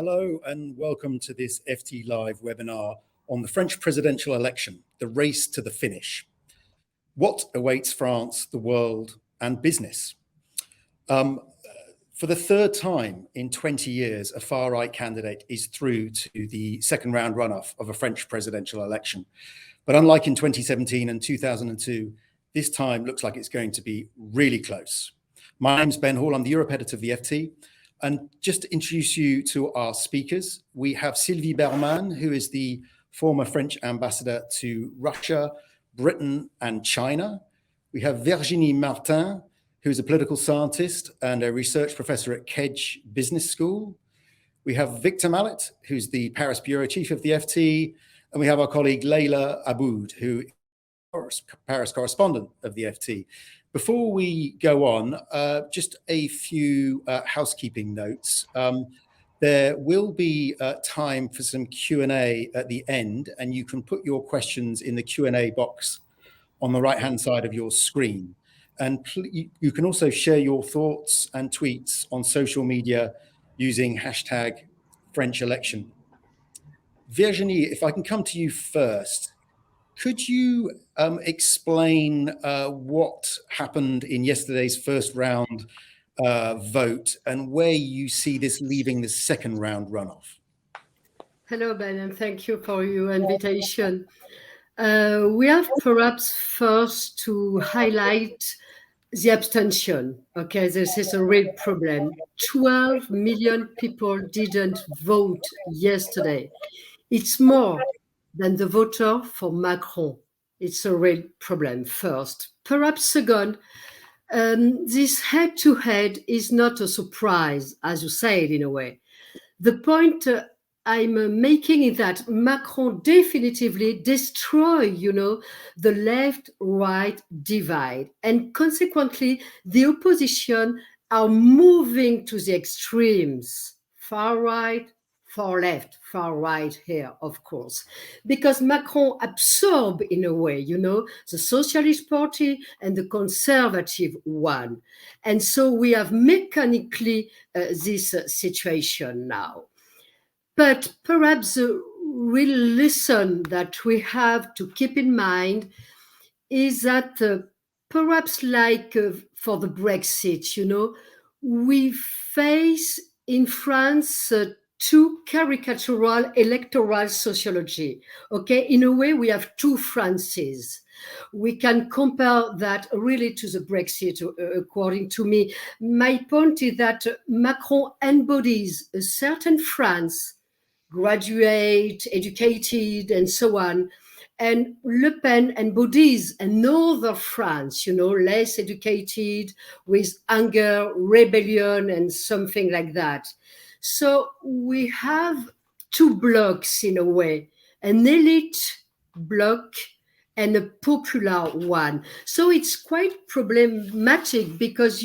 Hello and welcome to this FT Live webinar on the French presidential election, the race to the finish. What awaits France, the world and business? For the third time in 20 years, a far-right candidate is through to the second round runoff of a French presidential election. But unlike in 2017 and 2002, this time looks like it's going to be really close. My name's Ben Hall, I'm the Europe editor of the FT. And just to introduce you to our speakers, we have Sylvie Berman, who is the former French ambassador to Russia, Britain and China. We have Virginie Martin, who is a political scientist and a research professor at Kedge Business School. We have Victor Mallet, who's the Paris bureau chief of the FT. And we have our colleague Leila Aboud, who is Paris correspondent of the FT. Before we go on, just a few housekeeping notes. There will be time for some Q&A at the end, and you can put your questions in the Q&A box on the right-hand side of your screen. And you can also share your thoughts and tweets on social media using hashtag French election. Virginie, if I can come to you first, could you explain what happened in yesterday's first round vote and where you see this leaving the second round runoff? Hello, Ben, and thank you for your invitation. We have perhaps first to highlight the abstention. Okay, this is a real problem. 12 million people didn't vote yesterday. It's more than the voter for Macron. It's a real problem, first. Perhaps second, this head-to-head is not a surprise, as you said, in a way. The point I'm making is that Macron definitively destroyed, the left-right divide. And consequently, the opposition are moving to the extremes, far right, far left, far right here, of course, because Macron absorbed, in a way, the Socialist Party and the Conservative one. And so we have mechanically this situation now. But perhaps the real lesson that we have to keep in mind is that perhaps like for the Brexit, we face in France two caricatural electoral sociology. Okay, in a way, we have two Frances. We can compare that really to the Brexit, according to me. My point is that Macron embodies a certain France, graduate, educated, and so on. And Le Pen embodies another France, less educated, with anger, rebellion, and something like that. So we have two blocks in a way, an elite bloc and a popular one. So it's quite problematic because,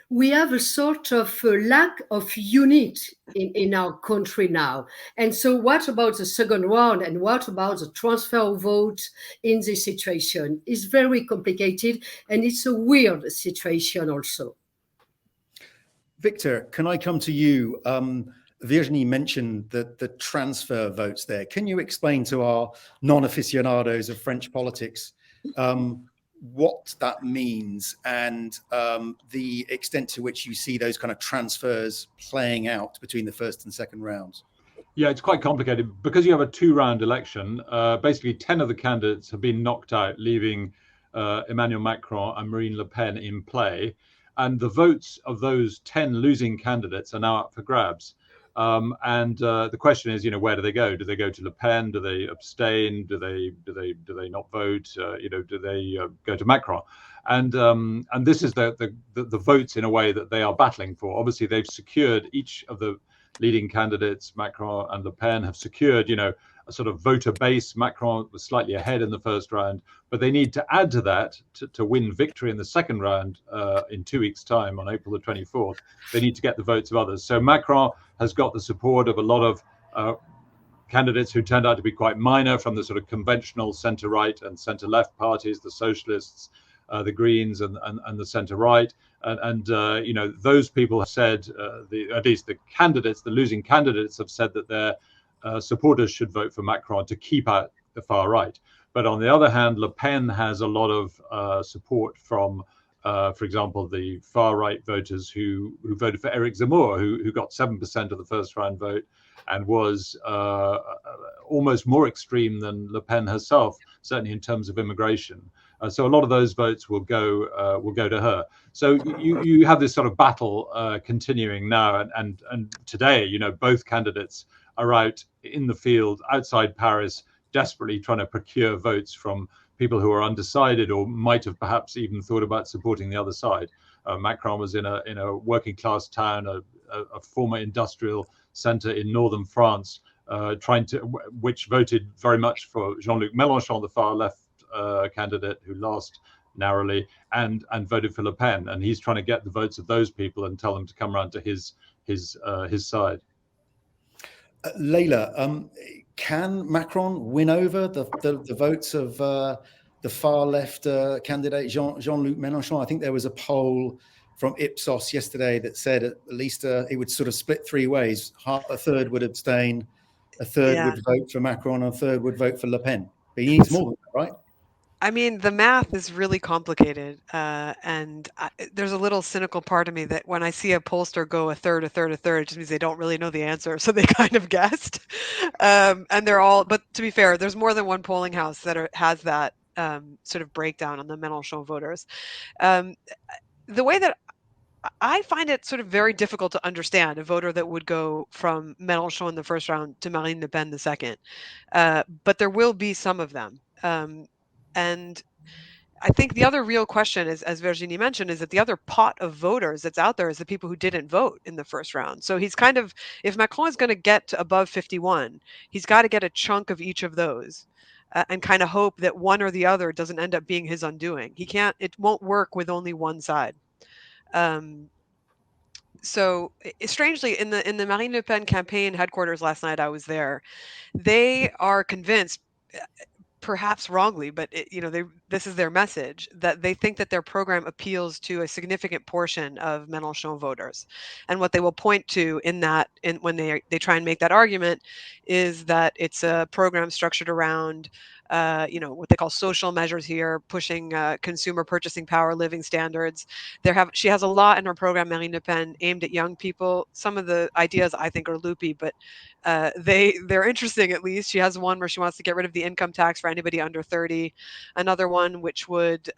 we have a sort of lack of unity in our country now. And so what about the second round and what about the transfer of vote in this situation? It's very complicated and it's a weird situation also. Victor, can I come to you? Virginie mentioned the transfer votes there. Can you explain to our non-aficionados of French politics what that means and the extent to which you see those kind of transfers playing out between the first and second rounds? Yeah, it's quite complicated because you have a two-round election. Basically, 10 of the candidates have been knocked out, leaving Emmanuel Macron and Marine Le Pen in play. And the votes of those 10 losing candidates are now up for grabs. The question is, where do they go? Do they go to Le Pen? Do they abstain? Do they not vote? Do they go to Macron? And this is the votes in a way that they are battling for. Obviously, they've secured, each of the leading candidates, Macron and Le Pen, have secured, a sort of voter base. Macron was slightly ahead in the first round, but they need to add to that to win victory in the second round in 2 weeks' time on April the 24th. They need to get the votes of others. So Macron has got the support of a lot of candidates who turned out to be quite minor from the sort of conventional centre-right and centre-left parties, the socialists, the Greens and the centre right, and you know, those people have said, at least the candidates, the losing candidates, have said that their supporters should vote for Macron to keep out the far right. But on the other hand, Le Pen has a lot of support from, for example, the far right voters who voted for Eric Zemmour, who got 7% of the first round vote, and was almost more extreme than Le Pen herself, certainly in terms of immigration. So a lot of those votes will go to her. So you have this sort of battle continuing now, and today, you know, both candidates are out in the field outside Paris, desperately trying to procure votes from people who are undecided or might have perhaps even thought about supporting the other side. Macron was in a working class town, a former industrial centre in northern France, which voted very much for Jean-Luc Mélenchon, the far left candidate who lost narrowly, and voted for Le Pen. And he's trying to get the votes of those people and tell them to come around to his side. Leila, can Macron win over the votes of the far left candidate Jean-Luc Mélenchon? I think there was a poll from Ipsos yesterday that said at least it would sort of split three ways. A third would abstain, a third would vote for Macron, and a third would vote for Le Pen. But he needs more than that, right? I mean, the math is really complicated, and there's a little cynical part of me that when I see a pollster go a third, it just means they don't really know the answer, so they kind of guessed. And they're all, but to be fair, there's more than one polling house that has that sort of breakdown on the Mélenchon voters. The way that I find it sort of very difficult to understand a voter that would go from Mélenchon in the first round to Marine Le Pen the second, but there will be some of them. And I think the other real question is, as Virginie mentioned, is that the other pot of voters that's out there is the people who didn't vote in the first round. So he's kind of, if Macron is going to get to above 51, he's got to get a chunk of each of those and kind of hope that one or the other doesn't end up being his undoing. It won't work with only one side. So strangely, in the Marine Le Pen campaign headquarters last night, I was there. They are convinced, perhaps wrongly, but this is their message, that they think that their program appeals to a significant portion of Mélenchon voters. And what they will point to when they try and make that argument is that it's a program structured around what they call social measures here, pushing consumer purchasing power, living standards. She has a lot in her program, Marine Le Pen, aimed at young people. Some of the ideas I think are loopy, but they're interesting at least. She has one where she wants to get rid of the income tax for anybody under 30. Another one which would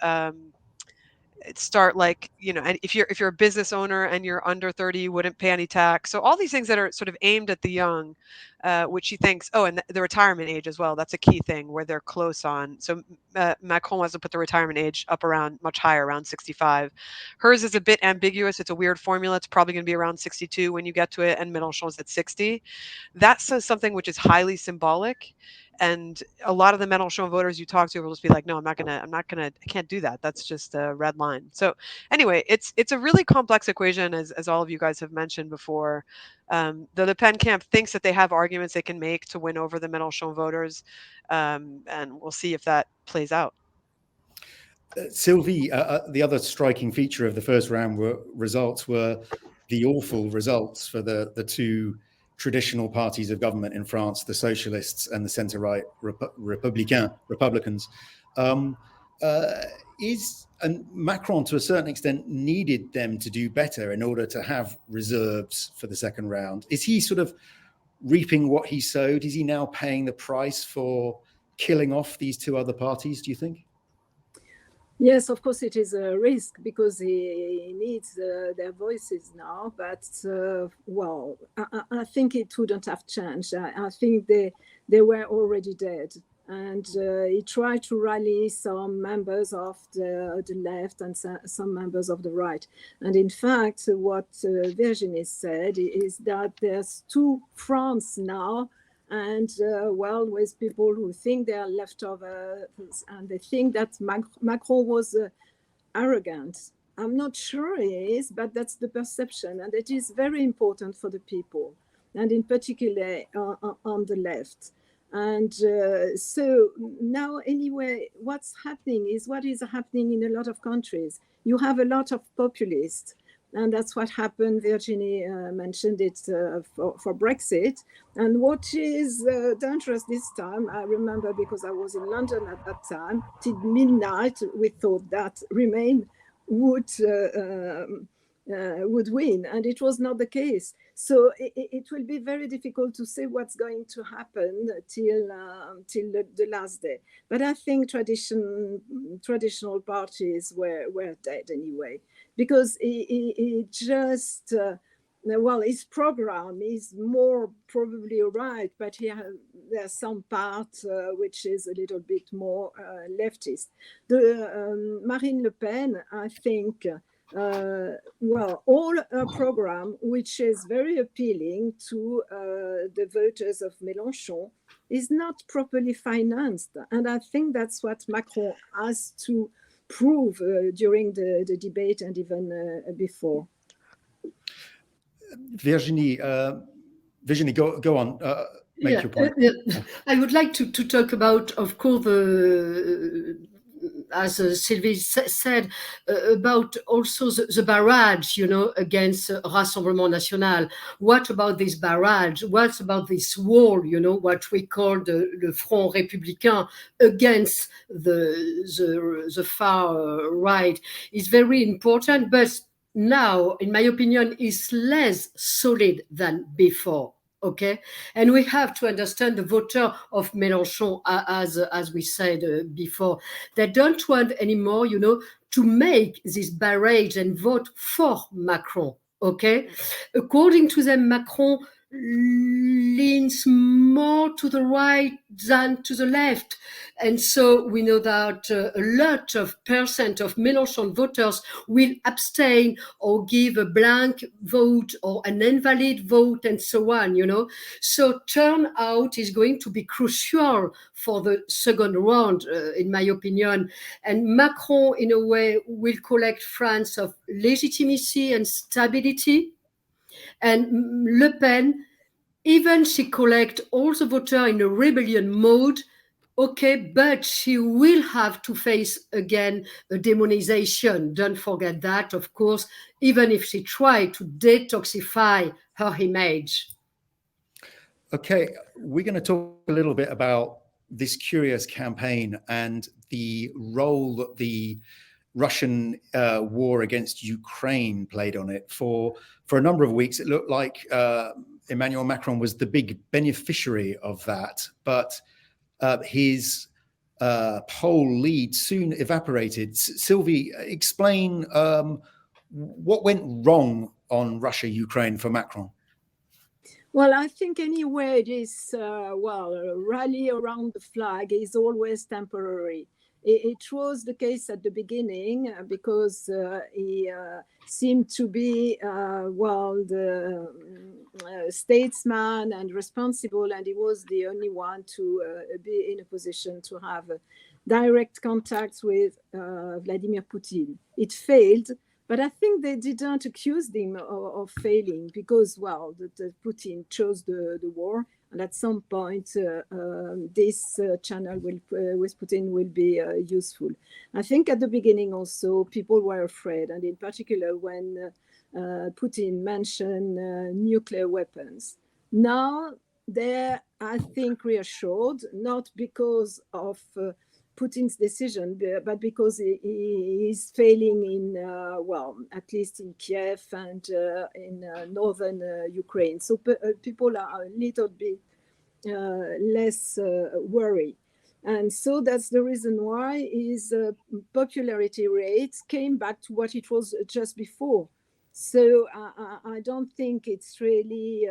start and if you're a business owner and you're under 30, you wouldn't pay any tax. So all these things that are sort of aimed at the young, which she thinks, and the retirement age as well. That's a key thing where they're close on. So Macron wants to put the retirement age up much higher, around 65. Hers is a bit ambiguous. It's a weird formula. It's probably going to be around 62 when you get to it, and Mélenchon's at 60. That says something which is highly symbolic. And a lot of the Mélenchon voters you talk to will just be like, no, I can't do that. That's just a red line. So anyway, it's a really complex equation, as all of you guys have mentioned before. The Le Pen camp thinks that they have arguments they can make to win over the Mélenchon voters. And we'll see if that plays out. Sylvie, the other striking feature of the first round results were the awful results for the two traditional parties of government in France, the socialists and the centre-right Republicans. And Macron, to a certain extent, needed them to do better in order to have reserves for the second round. Is he sort of reaping what he sowed? Is he now paying the price for killing off these two other parties, do you think? Yes, of course, it is a risk because he needs their voices now. But, I think it wouldn't have changed. I think they were already dead. And he tried to rally some members of the left and some members of the right. And in fact, what Virginie said is that there's two fronts now. And with people who think they are leftovers and they think that Macron was arrogant. I'm not sure he is, but that's the perception. And it is very important for the people, and in particular on the left. And so now, anyway, what's happening is what is happening in a lot of countries. You have a lot of populists, and that's what happened. Virginie mentioned it for Brexit. And what is dangerous this time, I remember because I was in London at that time, till midnight, we thought that Remain would win, and it was not the case. So it will be very difficult to say what's going to happen till the last day. But I think traditional parties were dead anyway, because it just well, his program is more probably right, but there's some part which is a little bit more leftist. The Marine Le Pen, I think. Well, all her program, which is very appealing to the voters of Mélenchon, is not properly financed. And I think that's what Macron has to prove during the debate and even before. Virginie, go on. Make your point. I would like to talk about, of course, as Sylvie said, about also the barrage, against Rassemblement National. What about this barrage? What about this wall, what we call the Front Républicain against the far right? Is very important, but now, in my opinion, is less solid than before. Okay, and we have to understand the voter of Mélenchon, as we said before. They don't want anymore, to make this barrage and vote for Macron. Okay, according to them, Macron leans more to the right than to the left. And so we know that a lot of percent of Mélenchon voters will abstain or give a blank vote or an invalid vote and so on, So turnout is going to be crucial for the second round, in my opinion. And Macron, in a way, will collect France of legitimacy and stability. And Le Pen, even she collect all the voters in a rebellion mode, okay, but she will have to face again a demonization. Don't forget that, of course, even if she tried to detoxify her image. Okay, we're going to talk a little bit about this curious campaign and the role that the Russian war against Ukraine played on it. For a number of weeks, it looked like Emmanuel Macron was the big beneficiary of that, but his poll lead soon evaporated. Sylvie, explain what went wrong on Russia-Ukraine for Macron. Well, I think anyway, this rally around the flag is always temporary. It was the case at the beginning because he seemed to be, the statesman and responsible, and he was the only one to be in a position to have direct contact with Vladimir Putin. It failed, but I think they didn't accuse him of failing because, the Putin chose the war. And at some point, this channel with Putin will be useful. I think at the beginning also, people were afraid, and in particular when Putin mentioned nuclear weapons. Now they're, I think, reassured, not because of Putin's decision, but because he is failing in, at least in Kiev and in northern Ukraine. So people are a little bit less worried. And so that's the reason why his popularity rate came back to what it was just before. So I don't think it's really...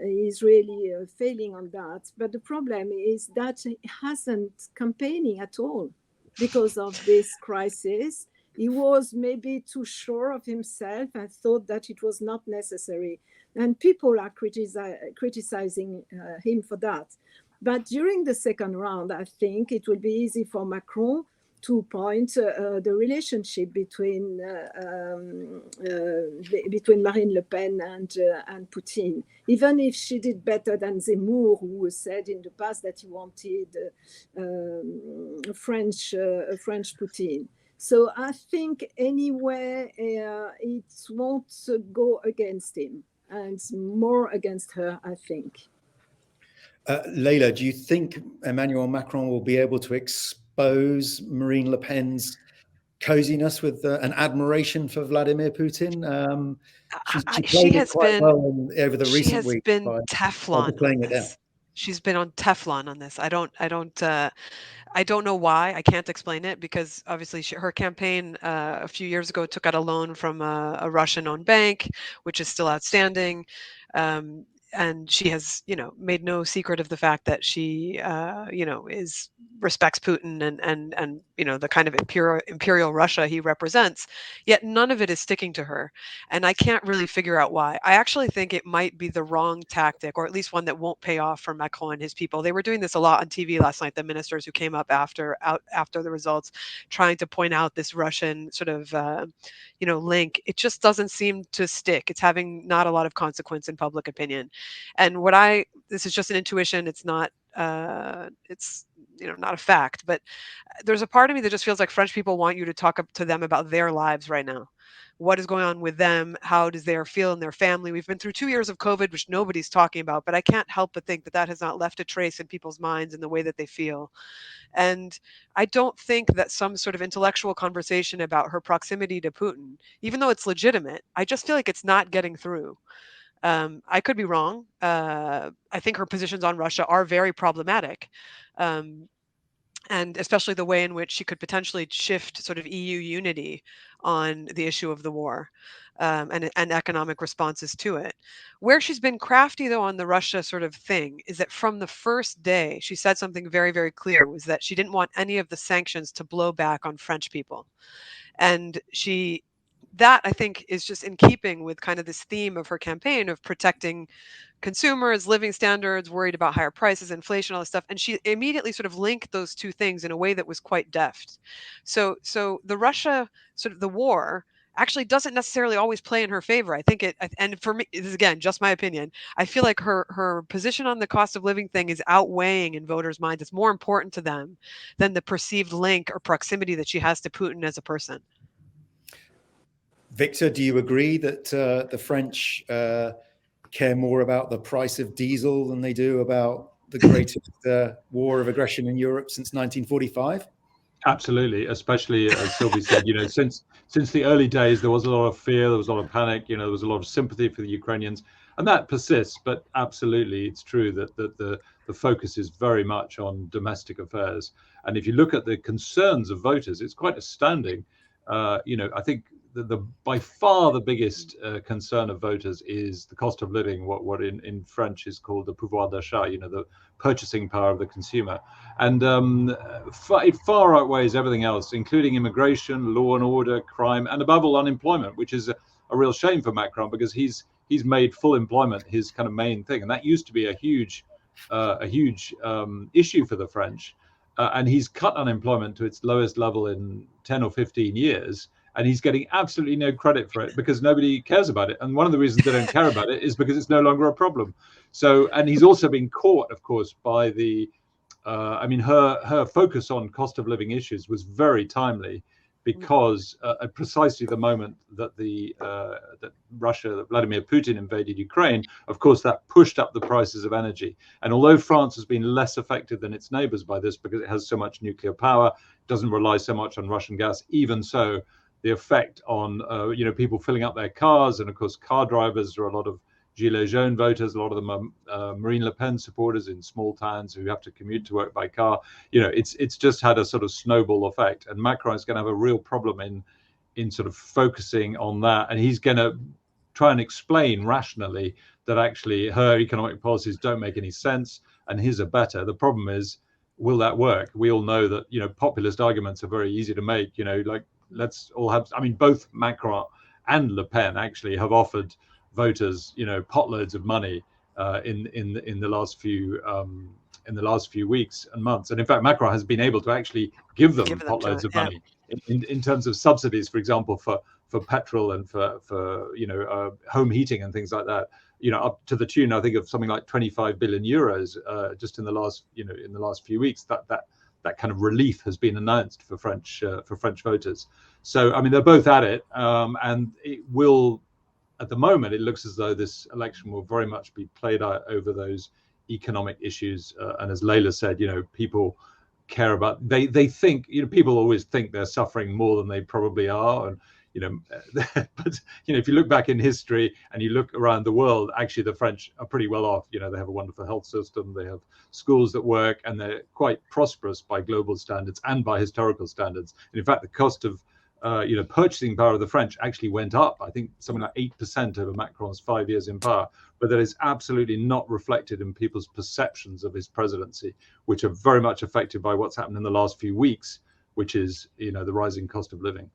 he's really failing on that. But the problem is that he hasn't campaigning at all because of this crisis. He was maybe too sure of himself and thought that it was not necessary. And people are criticizing him for that. But during the second round, I think it will be easy for Macron 2 points, the relationship between Marine Le Pen and Putin. Even if she did better than Zemmour, who said in the past that he wanted a French Putin. So I think anyway, it won't go against him, and more against her, I think. Leila, do you think Emmanuel Macron will be able to expose Marine Le Pen's coziness with an admiration for Vladimir Putin? She played it quite well over the recent weeks. She has been Teflon on this. She's been on Teflon on this. I don't know why. I can't explain it, because obviously her campaign a few years ago took out a loan from a Russian-owned bank, which is still outstanding. And she has, made no secret of the fact that she, respects Putin and the kind of imperial Russia he represents. Yet none of it is sticking to her, and I can't really figure out why. I actually think it might be the wrong tactic, or at least one that won't pay off for Macron and his people. They were doing this a lot on TV last night. The ministers who came up after the results, trying to point out this Russian sort of, link. It just doesn't seem to stick. It's having not a lot of consequence in public opinion. And this is just an intuition. It's not, it's, not a fact, but there's a part of me that just feels like French people want you to talk to them about their lives right now. What is going on with them? How does they feel in their family? We've been through 2 years of COVID, which nobody's talking about, but I can't help but think that has not left a trace in people's minds and the way that they feel. And I don't think that some sort of intellectual conversation about her proximity to Putin, even though it's legitimate, I just feel like it's not getting through. I could be wrong. I think her positions on Russia are very problematic. And especially the way in which she could potentially shift sort of EU unity on the issue of the war, and economic responses to it. Where she's been crafty, though, on the Russia sort of thing is that from the first day, she said something very, very clear, was that she didn't want any of the sanctions to blow back on French people. And that I think is just in keeping with kind of this theme of her campaign of protecting consumers, living standards, worried about higher prices, inflation, all this stuff. And she immediately sort of linked those two things in a way that was quite deft. So the Russia, sort of the war, actually doesn't necessarily always play in her favor. I think and for me, this is again just my opinion, I feel like her position on the cost of living thing is outweighing in voters' minds. It's more important to them than the perceived link or proximity that she has to Putin as a person. Victor, do you agree that the French care more about the price of diesel than they do about the greatest war of aggression in Europe since 1945? Absolutely, especially as Sylvie said, since the early days, there was a lot of fear, there was a lot of panic, there was a lot of sympathy for the Ukrainians, and that persists. But absolutely, it's true that the focus is very much on domestic affairs. And if you look at the concerns of voters, it's quite astounding. I think the by far the biggest concern of voters is the cost of living, what in French is called the pouvoir d'achat, the purchasing power of the consumer. And it far outweighs everything else, including immigration, law and order, crime, and above all, unemployment, which is a real shame for Macron, because he's made full employment his kind of main thing. And that used to be a huge issue for the French. And he's cut unemployment to its lowest level in 10 or 15 years. And he's getting absolutely no credit for it because nobody cares about it. And one of the reasons they don't care about it is because it's no longer a problem. So, and he's also been caught, of course, by her focus on cost of living issues was very timely, because at precisely the moment that that Vladimir Putin invaded Ukraine, of course, that pushed up the prices of energy. And although France has been less affected than its neighbors by this because it has so much nuclear power, doesn't rely so much on Russian gas, even so, the effect on people filling up their cars, and of course car drivers are a lot of Gilets jaunes voters, a lot of them are Marine Le Pen supporters in small towns who have to commute to work by car. It's just had a sort of snowball effect, and Macron is going to have a real problem in sort of focusing on that, and he's going to try and explain rationally that actually her economic policies don't make any sense and his are better. The problem is, will that work? We all know that populist arguments are very easy to make. Let's all have. I mean, both Macron and Le Pen actually have offered voters, potloads of money in the last few in the last few weeks and months. And in fact, Macron has been able to actually give them potloads of yeah. money in terms of subsidies, for example, for petrol and for home heating and things like that. Up to the tune, I think, of something like 25 billion euros just in the last few weeks. That kind of relief has been announced for French voters. So I mean, they're both at it, and it will. At the moment, it looks as though this election will very much be played out over those economic issues. And as Leila said, people care about. They think. People always think they're suffering more than they probably are, and but if you look back in history and you look around the world, actually the French are pretty well off. They have a wonderful health system, they have schools that work, and they're quite prosperous by global standards and by historical standards. And in fact, the cost of purchasing power of the French actually went up, I think something like 8% over Macron's 5 years in power, but that is absolutely not reflected in people's perceptions of his presidency, which are very much affected by what's happened in the last few weeks, which is the rising cost of living.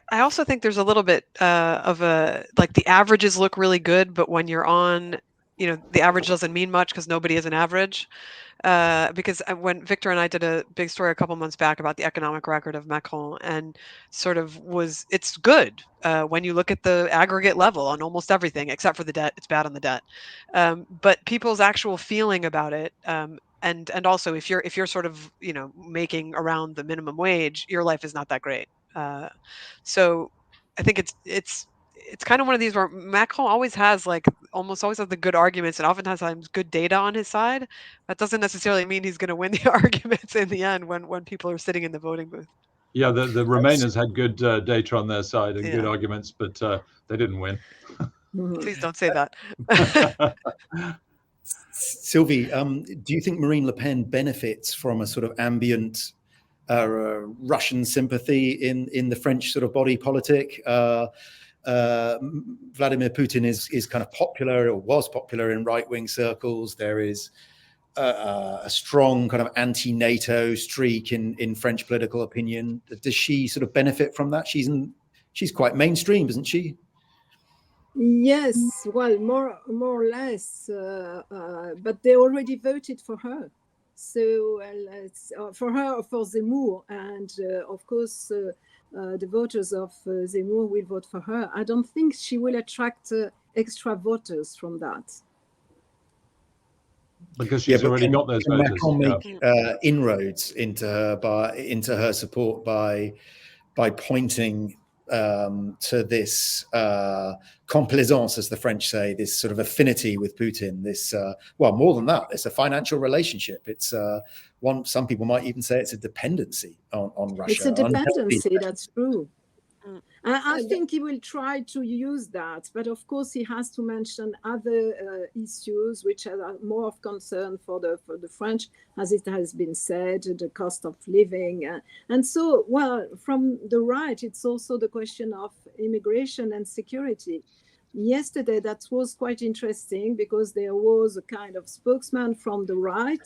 I also think there's a little bit of the averages look really good, but when you're on, the average doesn't mean much because nobody is an average. Because when Victor and I did a big story a couple months back about the economic record of Macron, and it's good when you look at the aggregate level on almost everything except for the debt. It's bad on the debt, but people's actual feeling about it. And also if you're sort of making around the minimum wage, your life is not that great. So I think it's kind of one of these where Macron always has almost always has the good arguments and oftentimes good data on his side. That doesn't necessarily mean he's going to win the arguments in the end when people are sitting in the voting booth. Yeah, the Remainers had good data on their side and good Yeah. arguments, but they didn't win. Please don't say that. Sylvie, do you think Marine Le Pen benefits from a sort of ambient Russian sympathy in the French sort of body politic? Vladimir Putin is kind of popular, or was popular, in right-wing circles. There is a strong kind of anti-NATO streak in French political opinion. Does she sort of benefit from that? She's quite mainstream, isn't she? Yes, well, more or less, but they already voted for her. So it's for her or for Zemmour, and of course the voters of Zemmour will vote for her. I don't think she will attract extra voters from that. Because she's already got those voters. Macron make inroads into her support by pointing to this complaisance, as the French say, this sort of affinity with Putin, this more than that, it's a financial relationship. It's some people might even say it's a dependency on Russia. It's a dependency, that's true. I think he will try to use that, but of course he has to mention other issues which are more of concern for the French, as it has been said, the cost of living, and so from the right, it's also the question of immigration and security. Yesterday, that was quite interesting because there was a kind of spokesman from the right,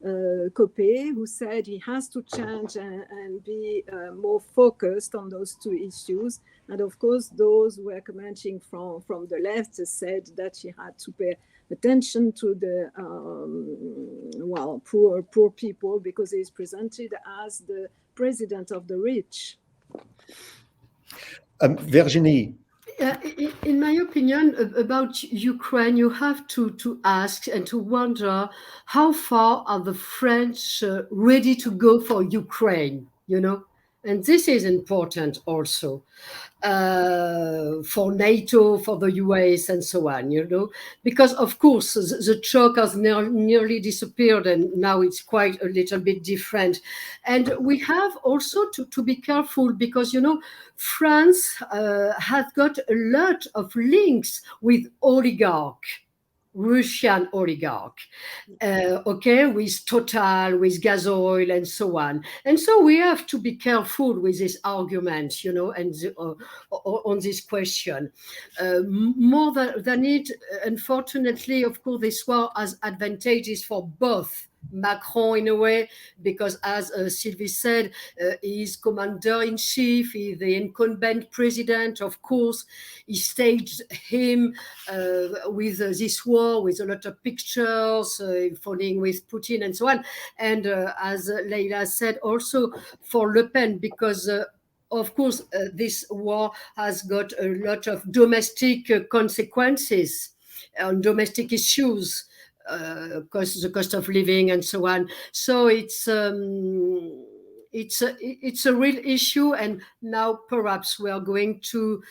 Copé, who said he has to change and be more focused on those two issues. And of course, those who were commenting from the left said that he had to pay attention to the poor people because he is presented as the president of the rich. Virginie. In my opinion, about Ukraine, you have to ask and to wonder how far are the French ready to go for Ukraine, And this is important also for NATO, for the US, and so on, because of course the choke has nearly disappeared, and now it's quite a little bit different. And we have also to be careful because, France has got a lot of links with Russian oligarch, with Total, with Gasoil, and so on. And so we have to be careful with this argument, and on this question. More than it, unfortunately, of course, this war has advantages for both Macron in a way, because as Sylvie said, he's commander-in-chief, he's the incumbent president, of course. He staged him with this war, with a lot of pictures, falling with Putin and so on. And as Leila said, also for Le Pen, because of course, this war has got a lot of domestic consequences on domestic issues, the cost of living and so on. So it's a real issue, and now perhaps we are going to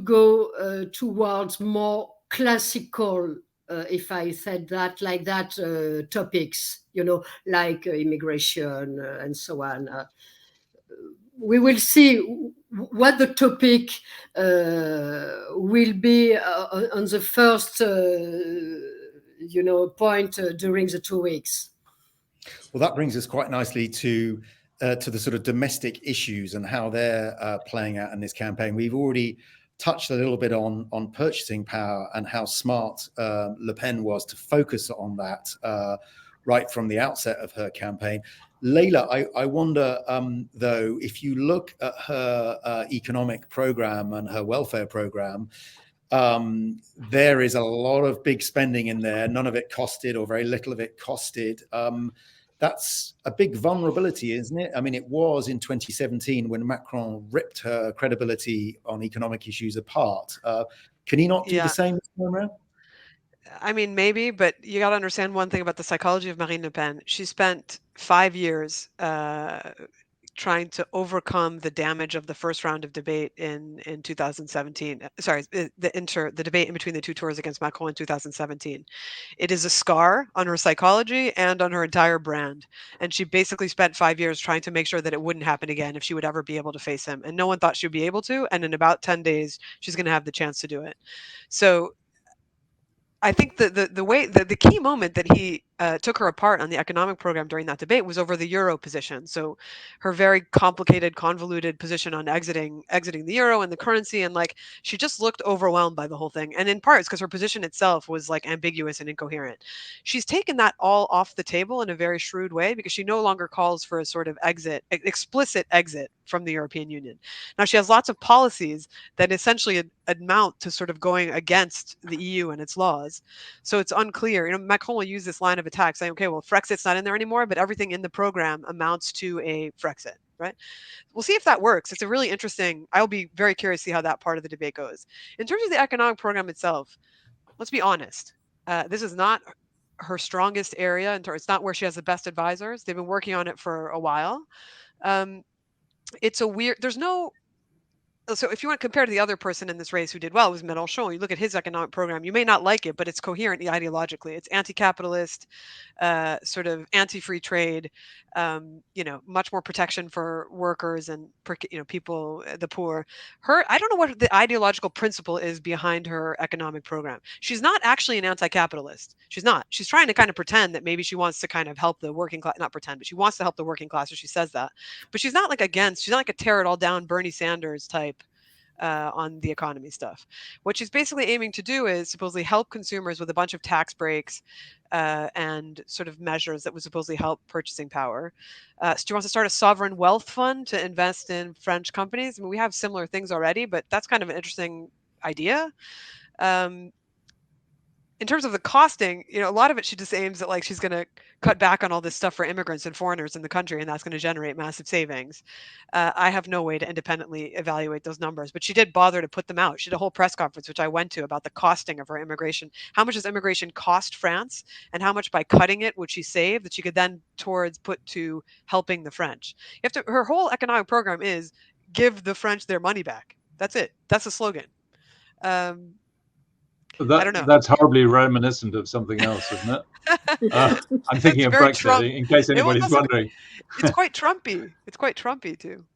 go towards more classical, if I said that like that, topics, like immigration and so on. We will see what the topic will be on the first, point during the 2 weeks. Well, that brings us quite nicely to the sort of domestic issues and how they're playing out in this campaign. We've already touched a little bit on purchasing power and how smart Le Pen was to focus on that right from the outset of her campaign. Leila, I wonder, though, if you look at her economic program and her welfare program, there is a lot of big spending in there. None of it costed, or very little of it costed. That's a big vulnerability, isn't it? I mean, it was in 2017 when Macron ripped her credibility on economic issues apart. Can he not do the same this time around? I mean, maybe, but you got to understand one thing about the psychology of Marine Le Pen. She spent 5 years trying to overcome the damage of the first round of debate in 2017. Sorry, the debate in between the two tours against Macron in 2017. It is a scar on her psychology and on her entire brand. And she basically spent 5 years trying to make sure that it wouldn't happen again if she would ever be able to face him. And no one thought she'd be able to. And in about 10 days, she's going to have the chance to do it. So I think the key moment that he took her apart on the economic program during that debate was over the euro position. So her very complicated, convoluted position on exiting the euro and the currency, and like she just looked overwhelmed by the whole thing. And in parts because her position itself was like ambiguous and incoherent. She's taken that all off the table in a very shrewd way because she no longer calls for a sort of explicit exit from the European Union. Now she has lots of policies that essentially amount to sort of going against the EU and its laws. So it's unclear. Macron will use this line of attack saying, okay, well, Frexit's not in there anymore, but everything in the program amounts to a Frexit, right? We'll see if that works. It's a really interesting, I'll be very curious to see how that part of the debate goes. In terms of the economic program itself, let's be honest. This is not her strongest area. It's not where she has the best advisors. They've been working on it for a while. It's a weird, so if you want to compare to the other person in this race who did well, it was Mélenchon. You look at his economic program, you may not like it, but it's coherent ideologically. It's anti-capitalist, sort of anti-free trade, much more protection for workers and people, the poor. I don't know what the ideological principle is behind her economic program. She's not actually an anti-capitalist. She's not. She's trying to kind of pretend that maybe she wants to kind of help the working class, not pretend, but she wants to help the working class, so she says that. But she's not like she's not like a tear it all down Bernie Sanders type on the economy stuff. What she's basically aiming to do is supposedly help consumers with a bunch of tax breaks and sort of measures that would supposedly help purchasing power. She wants to start a sovereign wealth fund to invest in French companies. I mean, we have similar things already, but that's kind of an interesting idea. In terms of the costing, a lot of it she just aims at like she's going to cut back on all this stuff for immigrants and foreigners in the country, and that's going to generate massive savings. I have no way to independently evaluate those numbers, but she did bother to put them out. She did a whole press conference, which I went to, about the costing of her immigration. How much does immigration cost France, and how much by cutting it would she save that she could then put to helping the French? Her whole economic program is give the French their money back. That's it. That's the slogan. I don't know. That's horribly reminiscent of something else, isn't it? I'm thinking of Brexit, in case anybody's wondering. It's quite Trumpy. It's quite Trumpy, too.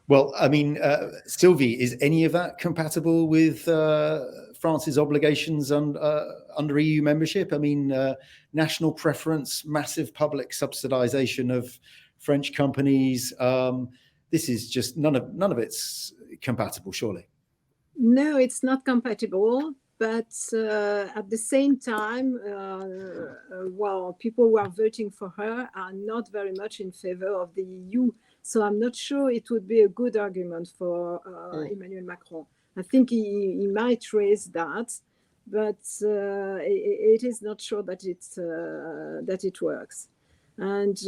Well, I mean, Sylvie, is any of that compatible with France's obligations under EU membership? I mean, national preference, massive public subsidization of French companies. This is just none of it's compatible, surely. No, it's not compatible. but at the same time, well, people who are voting for her are not very much in favor of the EU. So I'm not sure it would be a good argument for Emmanuel Macron. I think he might raise that, but it is not sure that it works. And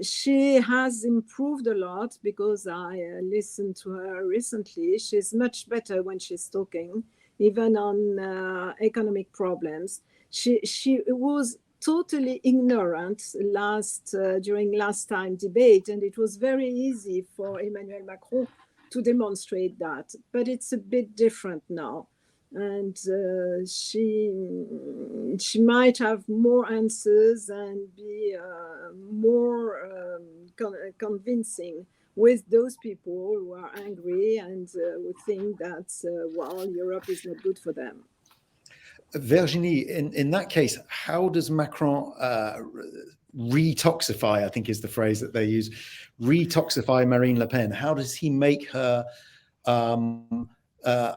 she has improved a lot because I listened to her recently. She's much better when she's talking, even on economic problems. She was totally ignorant during last time debate, and it was very easy for Emmanuel Macron to demonstrate that. But it's a bit different now. And she might have more answers and be more convincing with those people who are angry and who think that, well, Europe is not good for them. Virginie, in that case, how does Macron retoxify, I think is the phrase that they use, retoxify Marine Le Pen? How does he make her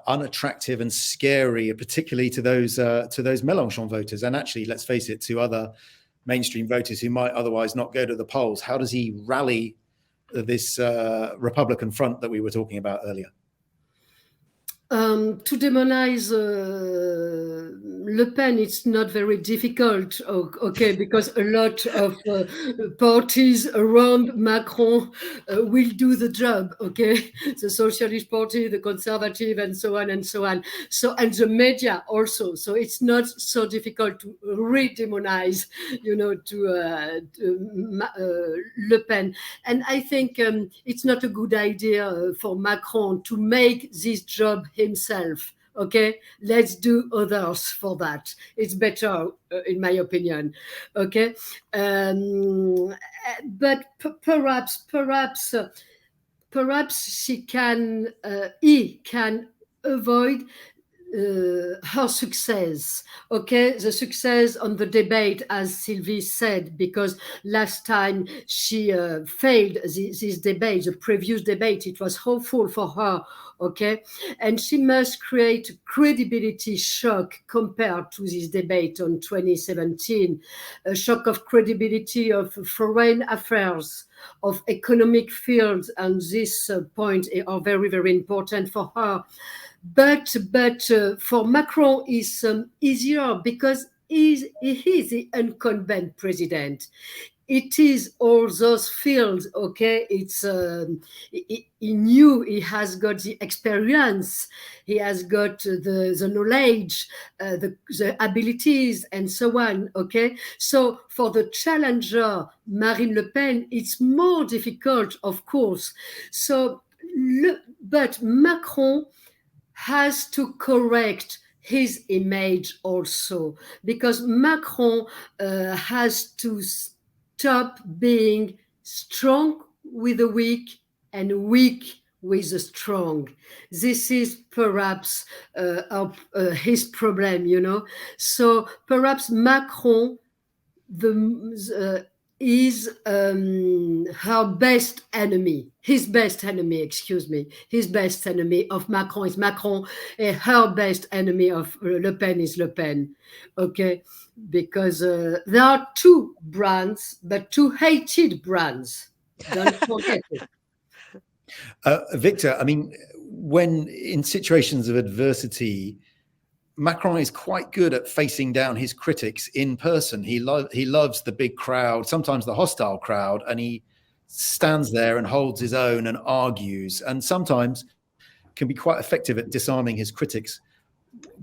unattractive and scary, particularly to those Mélenchon voters, and actually, let's face it, to other mainstream voters who might otherwise not go to the polls? How does he rally this Republican front that we were talking about earlier? To demonize Le Pen, it's not very difficult, okay, because a lot of parties around Macron will do the job, okay? The Socialist Party, the Conservative, and so on and so on. So, and the media also. So it's not so difficult to re-demonize, Le Pen. And I think it's not a good idea for Macron to make this job himself. Okay, let's do others for that. It's better, in my opinion. Okay, but perhaps he can avoid her success, okay, the success on the debate, as Sylvie said, because last time she failed this debate, the previous debate, it was hopeful for her, okay, and she must create a credibility shock compared to this debate on 2017, a shock of credibility of foreign affairs, of economic fields, and this point are very, very important for her. But for Macron is easier because he is the incumbent president. It is all those fields, okay? It's he knew, he has got the experience, he has got the knowledge, the abilities, and so on, okay? So for the challenger, Marine Le Pen, it's more difficult, of course. So, but Macron has to correct his image also, because Macron has to stop being strong with the weak and weak with the strong. This is perhaps his problem, So perhaps Macron is her best enemy. His best enemy of Macron is Macron, and her best enemy of Le Pen is Le Pen, okay? Because there are two brands, but two hated brands. Don't forget it. Victor, I mean, when in situations of adversity, Macron is quite good at facing down his critics in person. He loves the big crowd, sometimes the hostile crowd, and he stands there and holds his own and argues, and sometimes can be quite effective at disarming his critics.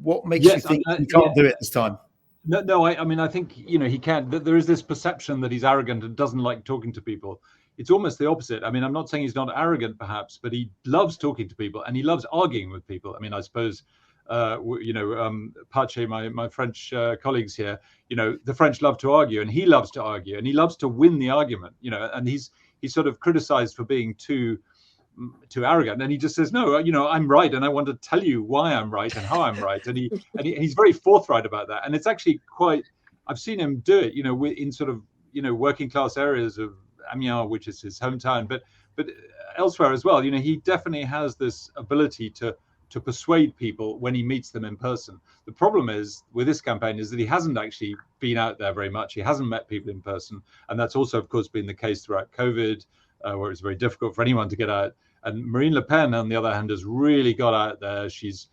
What makes you think he can't do it this time? No, I mean, I think, he can. There is this perception that he's arrogant and doesn't like talking to people. It's almost the opposite. I mean, I'm not saying he's not arrogant, perhaps, but he loves talking to people and he loves arguing with people. I mean, I suppose, Pache, my French colleagues here, the French love to argue, and he loves to argue, and he loves to win the argument, and he's sort of criticized for being too arrogant, and he just says, no, I'm right, and I want to tell you why I'm right and how I'm right, and he's very forthright about that. And it's actually quite, I've seen him do it, in sort of, working class areas of Amiens, which is his hometown, but elsewhere as well. He definitely has this ability to to persuade people when he meets them in person. The problem is with this campaign is that he hasn't actually been out there very much. He hasn't met people in person. And that's also, of course, been the case throughout COVID, where it's very difficult for anyone to get out. And Marine Le Pen, on the other hand, has really got out there. She's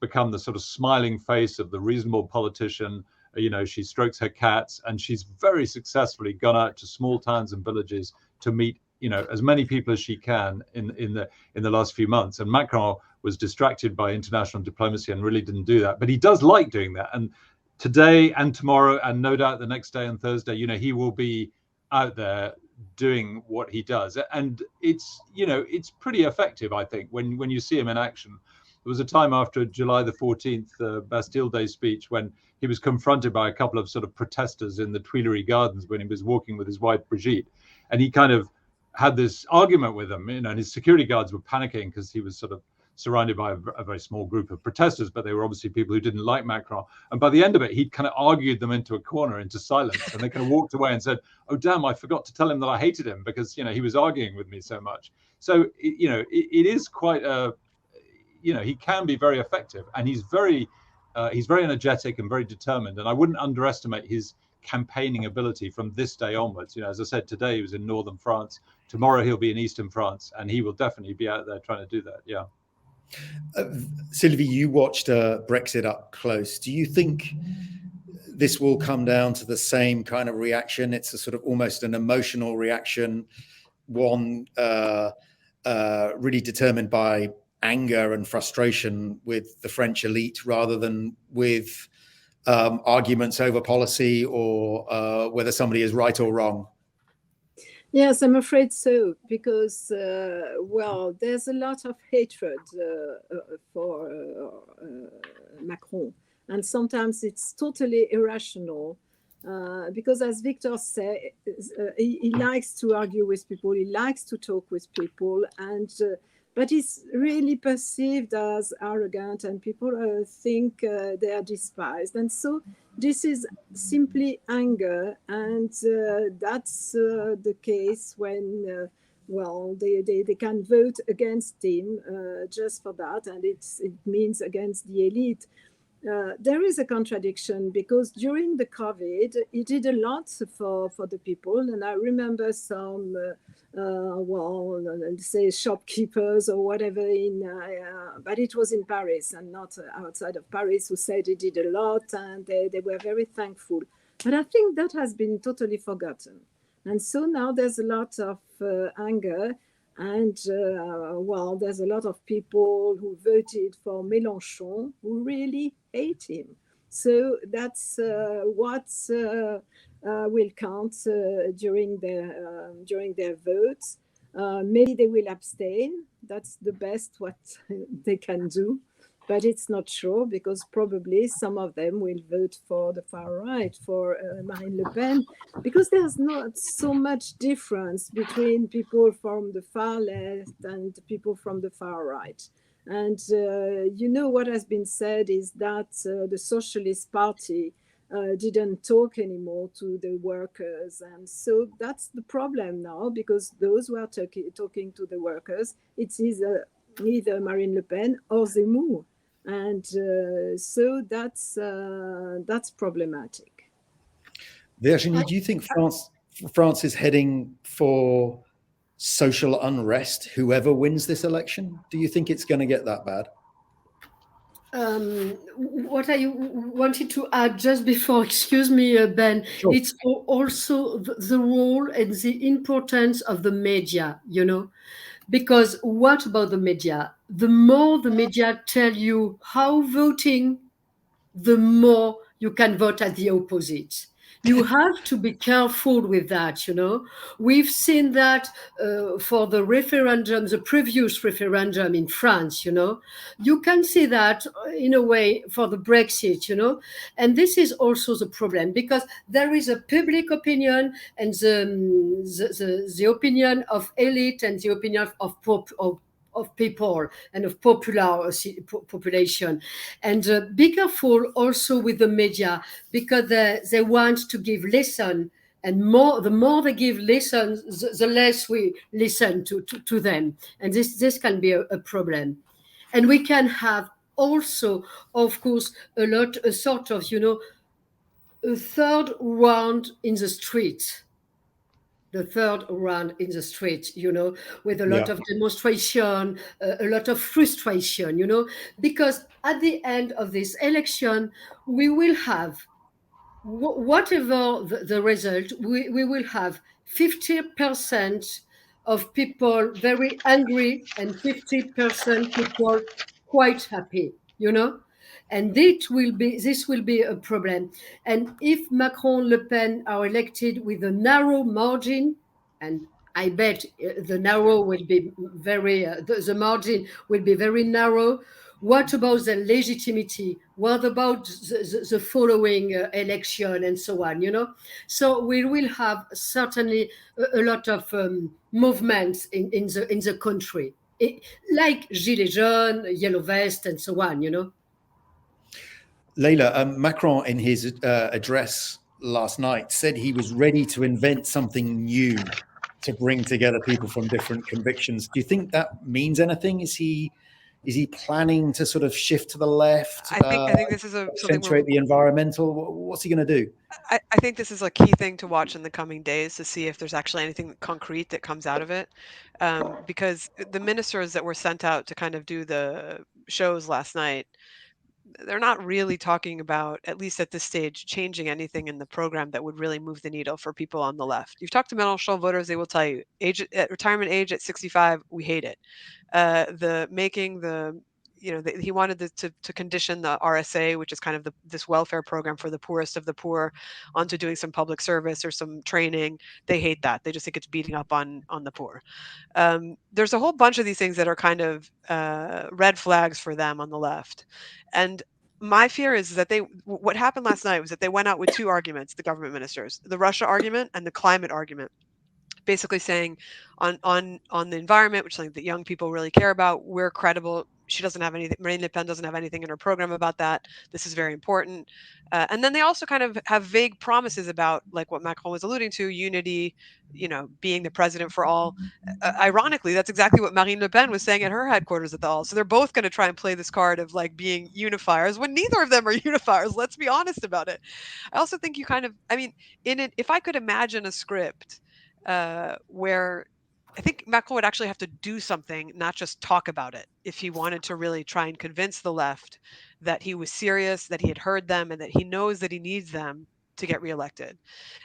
become the sort of smiling face of the reasonable politician. You know, she strokes her cats, and she's very successfully gone out to small towns and villages to meet, you know, as many people as she can in the last few months. And Macron was distracted by international diplomacy and really didn't do that. But he does like doing that. And today and tomorrow, and no doubt the next day and Thursday, you know, he will be out there doing what he does. And it's, you know, it's pretty effective, I think, when you see him in action. There was a time after July the 14th, Bastille Day speech, when he was confronted by a couple of sort of protesters in the Tuileries Gardens when he was walking with his wife, Brigitte. And he kind of had this argument with them, you know, and his security guards were panicking because he was sort of surrounded by a very small group of protesters, but they were obviously people who didn't like Macron. And by the end of it, he'd kind of argued them into a corner, into silence. And they kind of walked away and said, oh, damn, I forgot to tell him that I hated him because, you know, he was arguing with me so much. So, you know, it is quite a, you know, he can be very effective, and he's very energetic and very determined. And I wouldn't underestimate his campaigning ability from this day onwards. You know, as I said, today he was in northern France. Tomorrow he'll be in eastern France, and he will definitely be out there trying to do that. Yeah. Sylvie, you watched Brexit up close. Do you think this will come down to the same kind of reaction? It's a sort of almost an emotional reaction, one really determined by anger and frustration with the French elite rather than with arguments over policy or whether somebody is right or wrong? Yes, I'm afraid so, because, well, there's a lot of hatred for Macron. And sometimes it's totally irrational, because as Victor said, he likes to argue with people, he likes to talk with people, and but he's really perceived as arrogant, and people think they are despised. And so this is simply anger, and that's the case when, well, they can vote against him just for that, and it means against the elite. There is a contradiction, because during the COVID, he did a lot for the people. And I remember some, well, say shopkeepers or whatever, but it was in Paris and not outside of Paris, who said he did a lot, and they were very thankful. But I think that has been totally forgotten. And so now there's a lot of anger. And, well, there's a lot of people who voted for Mélenchon who really hate him. So that's what will count during their votes. Maybe they will abstain. That's the best what they can do. But it's not sure, because probably some of them will vote for the far right, for Marine Le Pen, because there's not so much difference between people from the far left and people from the far right. And, you know, what has been said is that the Socialist Party didn't talk anymore to the workers. And so that's the problem now, because those who are talking to the workers, it's either Marine Le Pen or Zemmour. And so that's problematic. Virginie, do you think France is heading for social unrest, whoever wins this election? Do you think it's going to get that bad? What I wanted to add just before, excuse me, Ben, Sure. It's also the role and the importance of the media, you know. Because what about the media? The more the media tell you how voting, the more you can vote at the opposite. You have to be careful with that, you know. We've seen that for the referendum, the previous referendum in France, you know. You can see that in a way for the Brexit, you know. And this is also the problem, because there is a public opinion and the opinion of elite and the opinion of people and of population. And be careful also with the media, because they want to give lesson, and the more they give lessons, the less we listen to them. And this can be a problem. And we can have also, of course, a sort of, a third round in the street. The third round in the street, with a lot of demonstration, a lot of frustration, because at the end of this election, we will have, whatever the result, we will have 50% of people very angry and 50% people quite happy, and this will be a problem. And if Macron, Le Pen are elected with a narrow margin, and I bet the margin will be very narrow. What about the legitimacy? What about the following election and so on? So we will have certainly a lot of movements in the country, like Gilets jaunes, Yellow Vest, and so on. Leila, Macron in his address last night said he was ready to invent something new to bring together people from different convictions. Do you think that means anything? Is he planning to sort of shift to the left? I think this is accentuate the environmental. What's he going to do? I think this is a key thing to watch in the coming days to see if there's actually anything concrete that comes out of it, because the ministers that were sent out to kind of do the shows last night, they're not really talking about, at least at this stage, changing anything in the program that would really move the needle for people on the left. You've talked to Mélenchon voters, they will tell you, retirement age at 65, we hate it. He wanted to condition the RSA, which is kind of this welfare program for the poorest of the poor, onto doing some public service or some training. They hate that. They just think it's beating up on the poor. There's a whole bunch of these things that are kind of red flags for them on the left. And my fear is that what happened last night was that they went out with two arguments, the government ministers, the Russia argument and the climate argument, basically saying on the environment, which is something that young people really care about, we're credible. She doesn't have anything, Marine Le Pen doesn't have anything in her program about that. This is very important. And then they also kind of have vague promises about, like what Macron was alluding to, unity, being the president for all. Ironically, that's exactly what Marine Le Pen was saying at her headquarters at the Hall. So they're both going to try and play this card of like being unifiers when neither of them are unifiers. Let's be honest about it. I also think if I could imagine a script where I think Macron would actually have to do something, not just talk about it, if he wanted to really try and convince the left that he was serious, that he had heard them, and that he knows that he needs them to get reelected.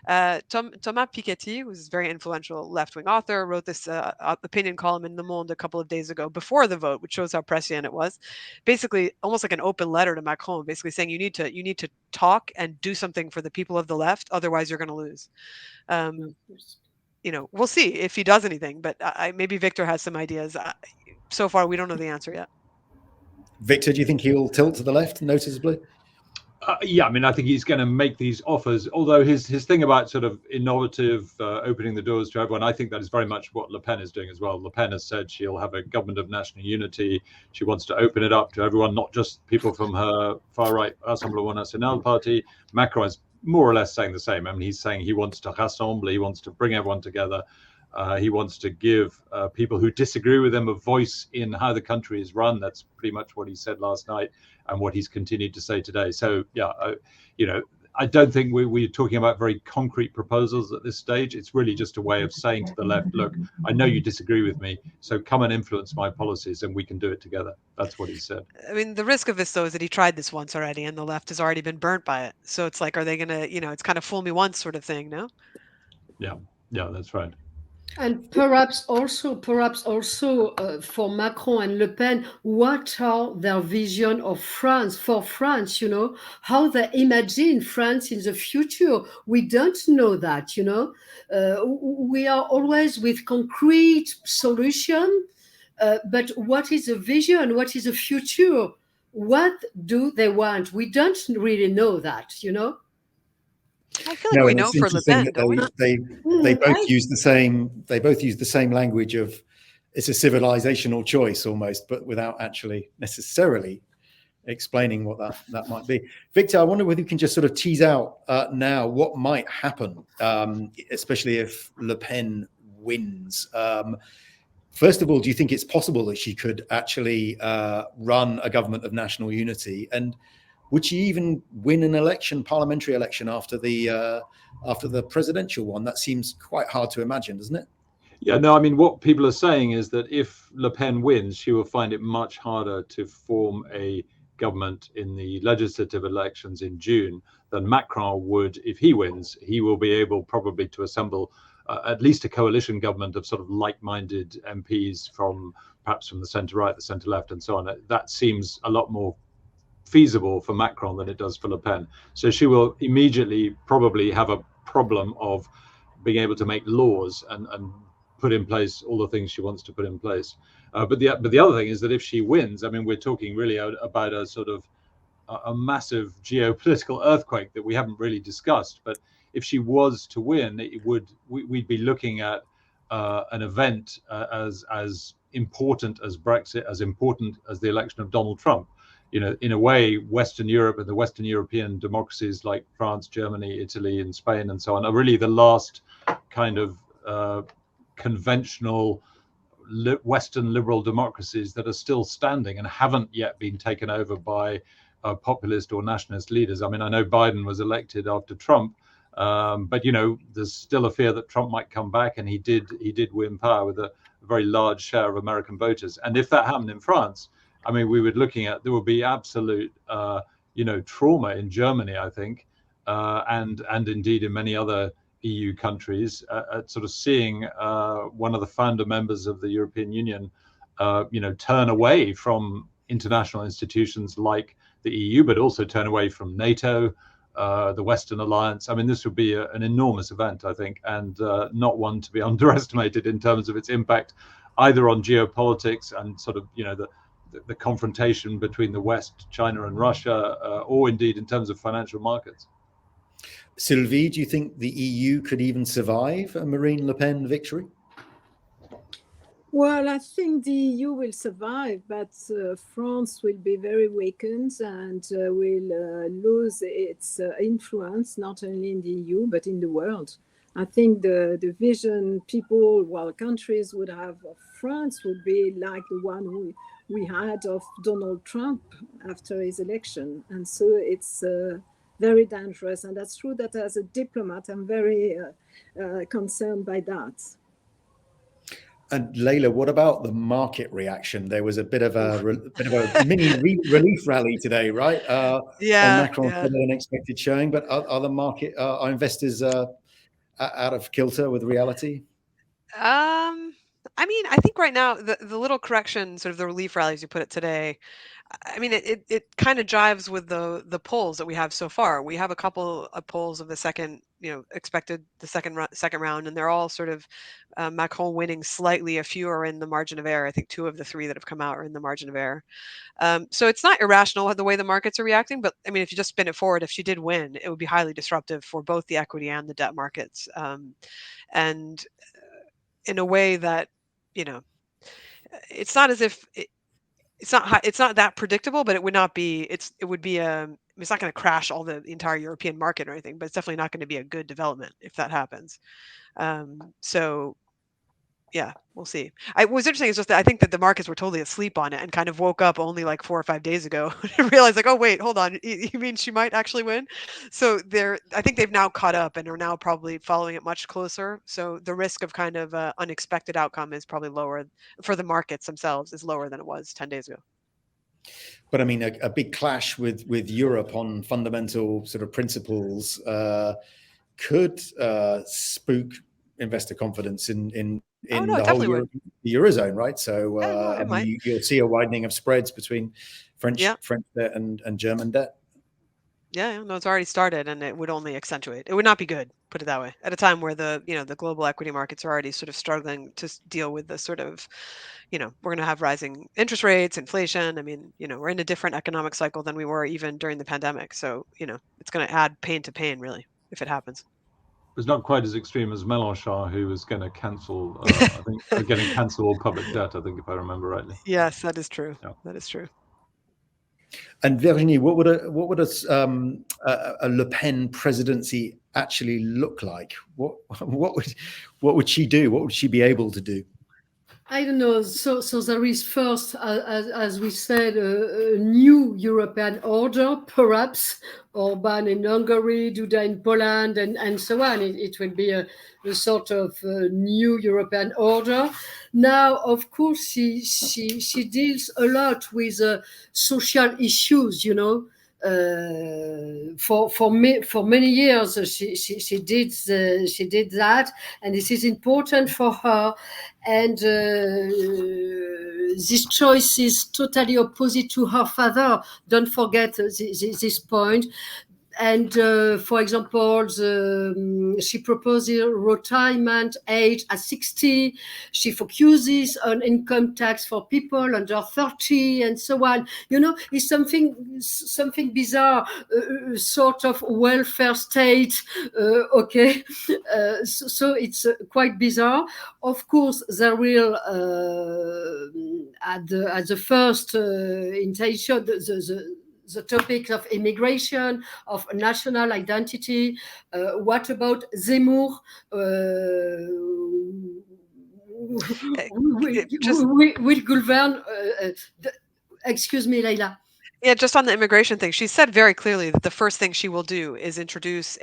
Thomas Piketty, who's a very influential left-wing author, wrote this opinion column in Le Monde a couple of days ago before the vote, which shows how prescient it was. Basically, almost like an open letter to Macron, basically saying you need to talk and do something for the people of the left, otherwise you're going to lose. We'll see if he does anything, but maybe Victor has some ideas. So far, we don't know the answer yet. Victor, do you think he'll tilt to the left noticeably? Yeah, I think he's going to make these offers, although his thing about sort of innovative, opening the doors to everyone, I think that is very much what Le Pen is doing as well. Le Pen has said she'll have a government of national unity. She wants to open it up to everyone, not just people from her far-right Rassemblement National party. Macron is more or less saying the same. He's saying he wants to rassemble, he wants to bring everyone together. He wants to give people who disagree with him a voice in how the country is run. That's pretty much what he said last night and what he's continued to say today. So, yeah, I don't think we're talking about very concrete proposals at this stage. It's really just a way of saying to the left, look, I know you disagree with me, so come and influence my policies and we can do it together. That's what he said. The risk of this, though, is that he tried this once already and the left has already been burnt by it. So it's like, are they going to, it's kind of fool me once sort of thing, no? Yeah, that's right. And perhaps also for Macron and Le Pen, what are their vision of France, for France, how they imagine France in the future? We don't know that, we are always with concrete solution, but what is the vision? What is the future? What do they want? We don't really know that, I feel like we know for Le Pen, don't we? They both use the same language of it's a civilizational choice almost, but without actually necessarily explaining what that might be. Victor, I wonder whether you can just sort of tease out now what might happen, especially if Le Pen wins. First of all, do you think it's possible that she could actually run a government of national unity? And would she even win an election, parliamentary election, after the presidential one? That seems quite hard to imagine, doesn't it? Yeah, no, I mean, what people are saying is that if Le Pen wins, she will find it much harder to form a government in the legislative elections in June than Macron would if he wins. He will be able probably to assemble at least a coalition government of sort of like-minded MPs from perhaps from the centre-right, the centre-left, and so on. That seems a lot more feasible for Macron than it does for Le Pen. So she will immediately probably have a problem of being able to make laws and put in place all the things she wants to put in place. But the other thing is that if she wins, I mean, we're talking really about a sort of a massive geopolitical earthquake that we haven't really discussed. But if she was to win, we'd be looking at an event as important as Brexit, as important as the election of Donald Trump. You know, in a way, Western Europe and the Western European democracies like France, Germany, Italy, and Spain, and so on, are really the last kind of conventional Western liberal democracies that are still standing and haven't yet been taken over by populist or nationalist leaders. I mean, I know Biden was elected after Trump, but you know, there's still a fear that Trump might come back, and he did win power with a very large share of American voters. And if that happened in France, I mean, we were looking at, there would be absolute, trauma in Germany, I think, and indeed in many other EU countries, at sort of seeing one of the founder members of the European Union, turn away from international institutions like the EU, but also turn away from NATO, the Western Alliance. I mean, this would be an enormous event, I think, and not one to be underestimated in terms of its impact, either on geopolitics and sort of, the confrontation between the West, China and Russia, or indeed in terms of financial markets. Sylvie, do you think the EU could even survive a Marine Le Pen victory? Well, I think the EU will survive, but France will be very weakened and will lose its influence, not only in the EU, but in the world. I think the vision countries would have of France would be like the one we had of Donald Trump after his election. And so it's very dangerous. And that's true that as a diplomat, I'm very concerned by that. And Leila, what about the market reaction? There was a bit of a mini relief rally today, right? On Macron's better than expected showing, but are the market, are investors out of kilter with reality? I mean, I think right now the little correction, sort of the relief rallies you put it today, I mean, it kind of jives with the polls that we have so far. We have a couple of polls of the second, expected the second round, and they're all sort of Macron winning slightly. A few are in the margin of error. I think 2 of the 3 that have come out are in the margin of error. So it's not irrational the way the markets are reacting, but I mean, if you just spin it forward, if she did win, it would be highly disruptive for both the equity and the debt markets, and in a way that, it's not as if it's not that predictable, but it would not be. It's not going to crash the entire European market or anything, but it's definitely not going to be a good development if that happens. So yeah, we'll see. What's interesting is just that I think that the markets were totally asleep on it and kind of woke up only like 4 or 5 days ago and realized like, oh wait, hold on, you mean she might actually win? So I think they've now caught up and are now probably following it much closer. So the risk of kind of unexpected outcome is probably lower for the markets themselves, is lower than it was 10 days ago. But I mean, a big clash with Europe on fundamental sort of principles could spook investor confidence in the whole Eurozone, right? So you'll see a widening of spreads between French debt and German debt. Yeah, no, it's already started, and it would only accentuate. It would not be good, put it that way, at a time where the global equity markets are already sort of struggling to deal with the sort of, we're going to have rising interest rates, inflation. I mean, we're in a different economic cycle than we were even during the pandemic. So, it's going to add pain to pain, really, if it happens. It's not quite as extreme as Mélenchon, who was going to cancel, I think, getting cancel all public debt, I think, if I remember rightly. Yes, that is true. Yeah. That is true. And Virginie, what would a Le Pen presidency actually look like? What would she do? What would she be able to do? I don't know. So there is first, as we said, a new European order, perhaps Orban in Hungary, Duda in Poland, and so on. It will be a sort of new European order. Now, of course, she deals a lot with social issues. You know, for many years she did that, and this is important for her. And this choice is totally opposite to her father. Don't forget this point. And for example, she proposes retirement age at 60. She focuses on income tax for people under 30 and so on. You know, it's something bizarre, sort of welfare state. Okay, so it's quite bizarre. Of course, there will at the first intention the topic of immigration, of national identity. What about Zemmour? Will govern? Excuse me, Leila. Yeah, just on the immigration thing, she said very clearly that the first thing she will do is introduce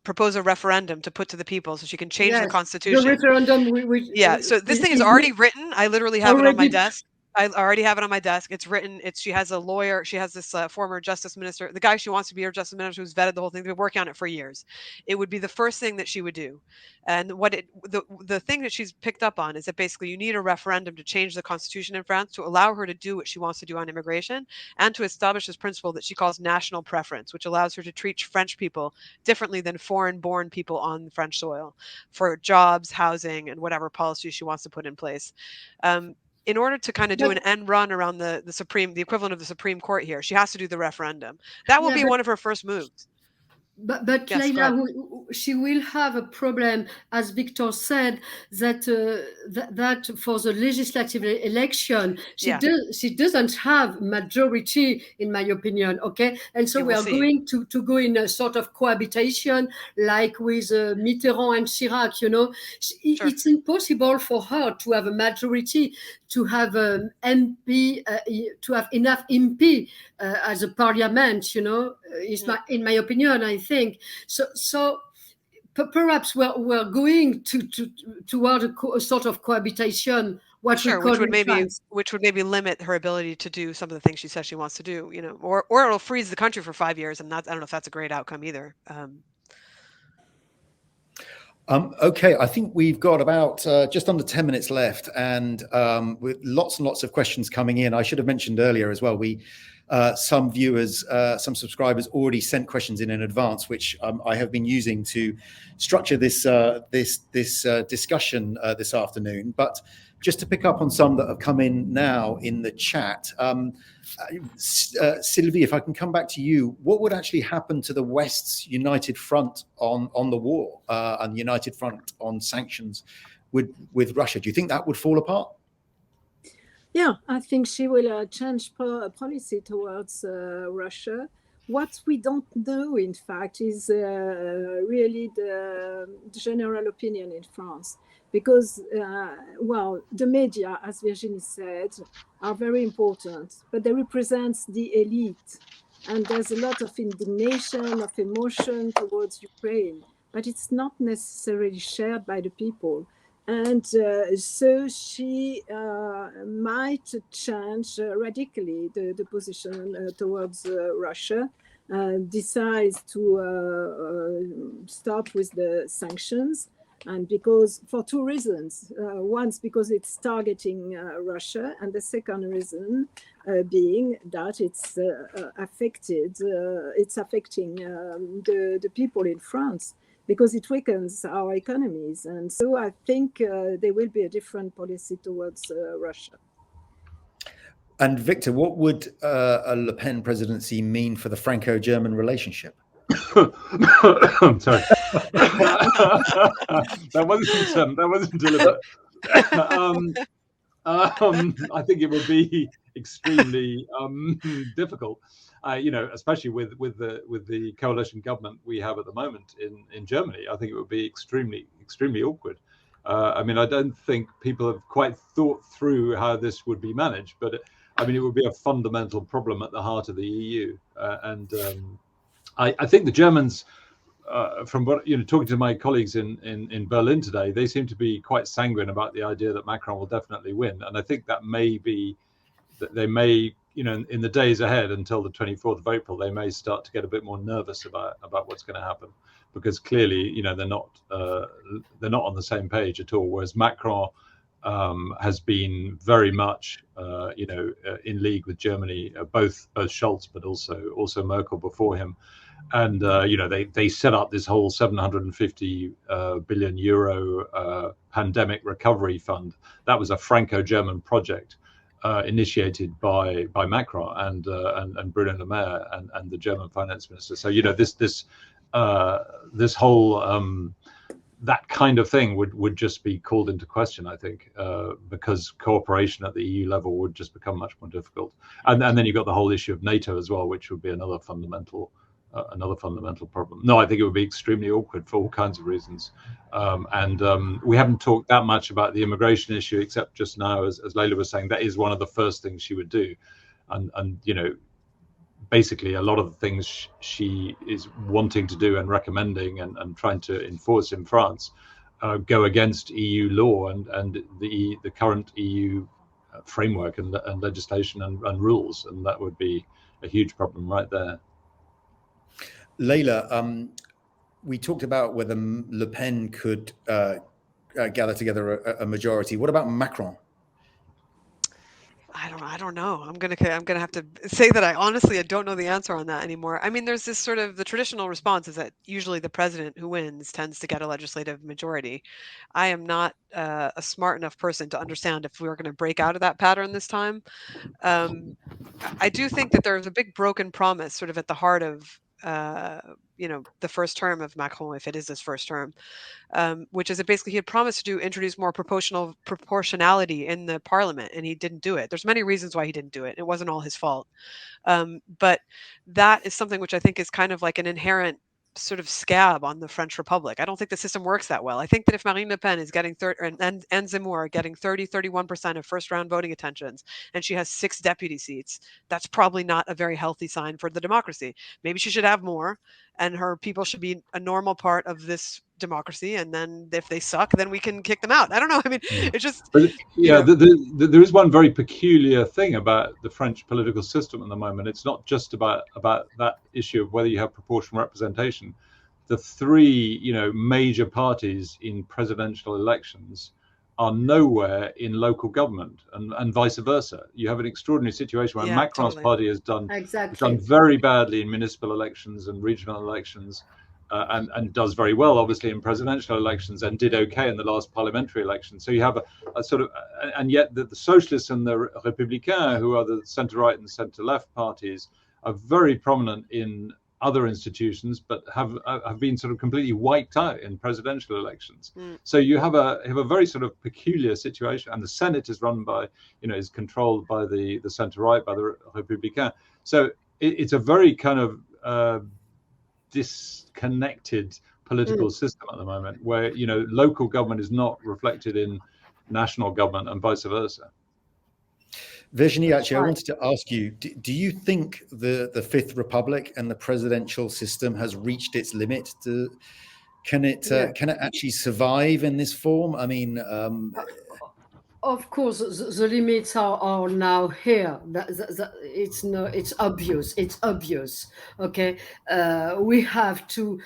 propose a referendum to put to the people so she can change the constitution. The referendum. Yeah, so this thing is already written. I literally have it on my desk. I already have it on my desk. It's written. She has a lawyer. She has this former justice minister, the guy she wants to be her justice minister, who's vetted the whole thing. They've been working on it for years. It would be the first thing that she would do. And the thing that she's picked up on is that basically you need a referendum to change the constitution in France to allow her to do what she wants to do on immigration and to establish this principle that she calls national preference, which allows her to treat French people differently than foreign-born people on French soil for jobs, housing, and whatever policy she wants to put in place. In order to kind of do an end run around the equivalent of the Supreme Court here, she has to do the referendum. That will be one of her first moves. But yes, Leila, she will have a problem, as Victor said, that that for the legislative election, she doesn't have majority, in my opinion. Okay, and so we are going to go in a sort of cohabitation, like with Mitterrand and Chirac. You know, it's impossible for her to have a majority, to have MP, to have enough MP as a parliament. You know, in my opinion, I think so. Perhaps we're going toward a sort of cohabitation. Which would maybe limit her ability to do some of the things she says she wants to do. You know, or it'll freeze the country for 5 years, and I don't know if that's a great outcome either. Okay, I think we've got about just under 10 minutes left, and with lots and lots of questions coming in. I should have mentioned earlier as well, some viewers, some subscribers already sent questions in advance, which I have been using to structure this discussion this afternoon. But just to pick up on some that have come in now in the chat, Sylvie, if I can come back to you, what would actually happen to the West's united front on the war and united front on sanctions with Russia? Do you think that would fall apart? Yeah, I think she will change policy towards Russia. What we don't know, in fact, is really the general opinion in France. Because, the media, as Virginie said, are very important, but they represent the elite. And there's a lot of indignation, of emotion towards Ukraine, but it's not necessarily shared by the people. And so she might change radically the position towards Russia, decides to start with the sanctions. And because for two reasons. Once because it's targeting Russia, and the second reason being that it's affecting the people in France, because it weakens our economies. And so I think there will be a different policy towards Russia. And Victor, what would a Le Pen presidency mean for the Franco-German relationship? I'm sorry. that wasn't deliberate. I think it would be extremely difficult. Especially with the coalition government we have at the moment in Germany. I think it would be extremely awkward. I mean, I don't think people have quite thought through how this would be managed, but it would be a fundamental problem at the heart of the EU. I think the Germans, from what talking to my colleagues in Berlin today, they seem to be quite sanguine about the idea that Macron will definitely win, and I think that may be that they may, in the days ahead until the 24th of April, they may start to get a bit more nervous about what's going to happen, because clearly, they're not on the same page at all. Whereas Macron has been very much, in league with Germany, both Scholz, but also Merkel before him. And they set up this whole 750 billion euro pandemic recovery fund. That was a Franco-German project initiated by Macron and Bruno Le Maire and the German finance minister. So this whole that kind of thing would just be called into question, I think, because cooperation at the EU level would just become much more difficult. And then you've got the whole issue of NATO as well, which would be another fundamental problem. No, I think it would be extremely awkward for all kinds of reasons. We haven't talked that much about the immigration issue, except just now, as Leila was saying, that is one of the first things she would do. And basically a lot of the things she is wanting to do and recommending and trying to enforce in France go against EU law and the current EU framework and legislation and rules. And that would be a huge problem right there. Leila, we talked about whether Le Pen could gather together a majority. What about Macron? I don't know. I'm gonna have to say that I don't know the answer on that anymore. I mean, there's this sort of, the traditional response is that usually the president who wins tends to get a legislative majority. I am not a smart enough person to understand if we are going to break out of that pattern this time. I do think that there's a big broken promise sort of at the heart of the first term of Macron, if it is his first term, which is that basically he had promised to introduce more proportionality in the parliament, and he didn't do it. There's many reasons why he didn't do it. It wasn't all his fault. But that is something which I think is kind of like an inherent sort of scab on the French Republic. I don't think the system works that well. I think that if Marine Le Pen is getting and Zemmour are getting 31% of first round voting attentions, and she has 6 deputy seats, that's probably not a very healthy sign for the democracy. Maybe she should have more, and her people should be a normal part of this democracy. And then if they suck, then we can kick them out. I don't know. I mean, it's just. But, there is one very peculiar thing about the French political system at the moment. It's not just about that issue of whether you have proportional representation. The 3, major parties in presidential elections are nowhere in local government, and vice versa. You have an extraordinary situation where Macron's party has done very badly in municipal elections and regional elections, and does very well, obviously, in presidential elections, and did okay in the last parliamentary election. So you have a sort of, and yet the socialists and the Républicains, who are the centre-right and centre-left parties, are very prominent in other institutions, but have been sort of completely wiped out in presidential elections. So you have a very sort of peculiar situation, and the Senate is run by, is controlled by the centre-right, by the Républicains. So it's a very kind of disconnected political system at the moment, where local government is not reflected in national government and vice versa. Virginie, actually, I wanted to ask you, do you think the Fifth Republic and the presidential system has reached its limit? Can it actually survive in this form? I mean, of course, the limits are now here. It's obvious. It's obvious. Okay, we have to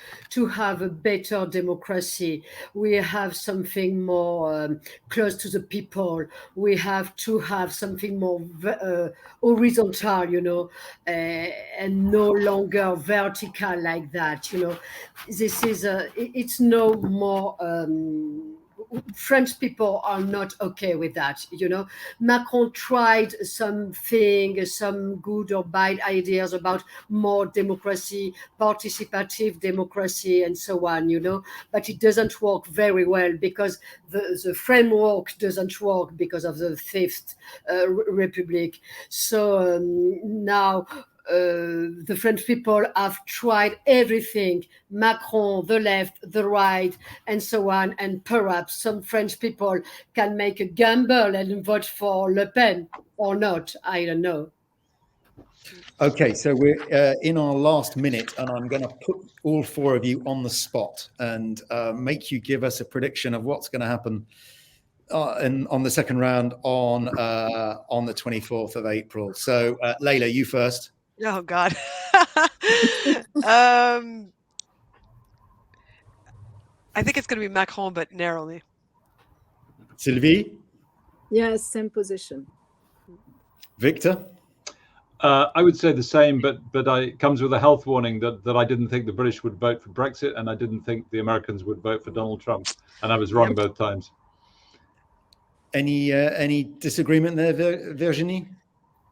have a better democracy. We have something more close to the people. We have to have something more horizontal, and no longer vertical like that. This is it's no more. French people are not okay with that. Macron tried some good or bad ideas about more democracy, participative democracy, and so on, but it doesn't work very well because the framework doesn't work because of the Fifth Republic. So now the French people have tried everything, Macron, the left, the right, and so on. And perhaps some French people can make a gamble and vote for Le Pen or not. I don't know. Okay, so we're in our last minute, and I'm going to put all four of you on the spot and make you give us a prediction of what's going to happen on the second round on the 24th of April. So, Leila, you first. Oh God. I think it's going to be Macron, but narrowly. Sylvie? Yes, same Victor? I would say the same, but it comes with a health warning that I didn't think the British would vote for Brexit, and I didn't think the Americans would vote for Donald Trump, and I was wrong both times. Any disagreement there, Virginie?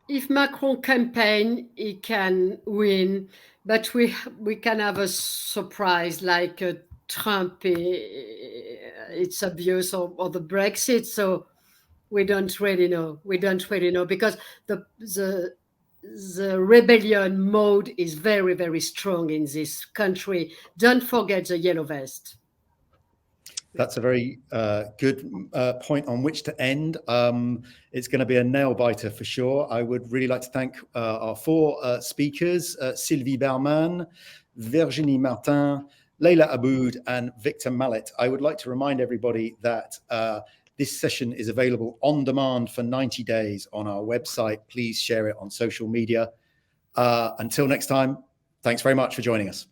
If Macron campaign, he can win, but we can have a surprise like Trump. It's obvious, or the Brexit. So we don't really know. We don't really know because the rebellion mode is very, very strong in this country. Don't forget the yellow vest. That's a very good point on which to end. It's going to be a nail biter for sure. I would really like to thank our four speakers, Sylvie Berman, Virginie Martin, Leila Aboud, and Victor Mallet. I would like to remind everybody that this session is available on demand for 90 days on our website. Please share it on social media. Until next time, thanks very much for joining us.